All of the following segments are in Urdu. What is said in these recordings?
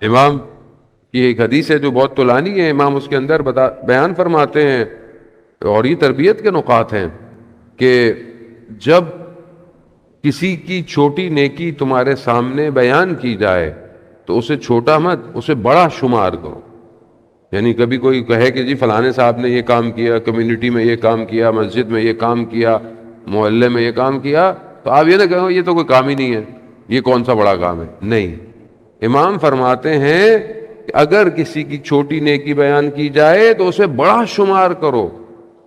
امام کی ایک حدیث ہے جو بہت طولانی ہے، امام اس کے اندر بیان فرماتے ہیں، اور یہ تربیت کے نقاط ہیں کہ جب کسی کی چھوٹی نیکی تمہارے سامنے بیان کی جائے تو اسے چھوٹا مت، اسے بڑا شمار کرو. یعنی کبھی کوئی کہے کہ جی فلانے صاحب نے یہ کام کیا، کمیونٹی میں یہ کام کیا، مسجد میں یہ کام کیا، محلے میں یہ کام کیا، تو آپ یہ نہ کہو یہ تو کوئی کام ہی نہیں ہے، یہ کون سا بڑا کام ہے. نہیں، امام فرماتے ہیں کہ اگر کسی کی چھوٹی نیکی بیان کی جائے تو اسے بڑا شمار کرو.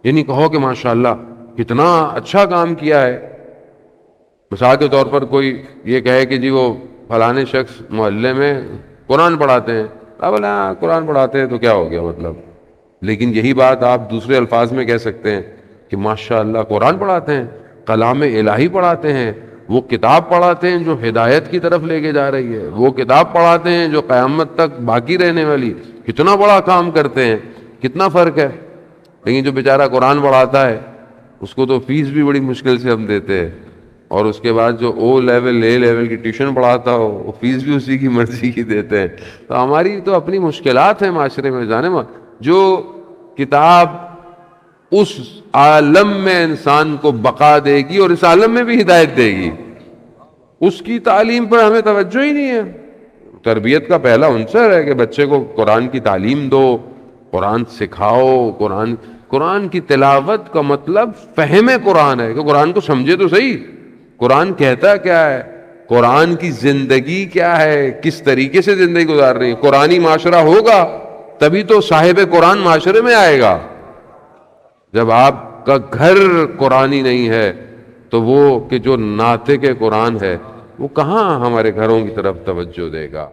یعنی کہو کہ ماشاءاللہ کتنا اچھا کام کیا ہے. مثال کے طور پر کوئی یہ کہے کہ جی وہ فلانے شخص محلے میں قرآن پڑھاتے ہیں، آپ بولے ہاں قرآن پڑھاتے ہیں تو کیا ہو گیا مطلب. لیکن یہی بات آپ دوسرے الفاظ میں کہہ سکتے ہیں کہ ماشاءاللہ قرآن پڑھاتے ہیں، کلام الہی پڑھاتے ہیں، وہ کتاب پڑھاتے ہیں جو ہدایت کی طرف لے کے جا رہی ہے، وہ کتاب پڑھاتے ہیں جو قیامت تک باقی رہنے والی. کتنا بڑا کام کرتے ہیں، کتنا فرق ہے. لیکن جو بیچارہ قرآن پڑھاتا ہے اس کو تو فیس بھی بڑی مشکل سے ہم دیتے ہیں، اور اس کے بعد جو او لیول اے لیول کی ٹیوشن پڑھاتا ہو وہ فیس بھی اسی کی مرضی کی دیتے ہیں. تو ہماری تو اپنی مشکلات ہیں معاشرے میں. جانے جو کتاب اس عالم میں انسان کو بقا دے گی اور اس عالم میں بھی ہدایت دے گی، اس کی تعلیم پر ہمیں توجہ ہی نہیں ہے. تربیت کا پہلا عنصر ہے کہ بچے کو قرآن کی تعلیم دو، قرآن سکھاؤ. قرآن کی تلاوت کا مطلب فہم قرآن ہے کہ قرآن کو سمجھے تو صحیح، قرآن کہتا کیا ہے، قرآن کی زندگی کیا ہے، کس طریقے سے زندگی گزار رہی ہے. قرآنی معاشرہ ہوگا تبھی تو صاحب قرآن معاشرے میں آئے گا. جب آپ کا گھر قرآنی نہیں ہے تو وہ کہ جو ناطق قرآن ہے وہ کہاں ہمارے گھروں کی طرف توجہ دے گا.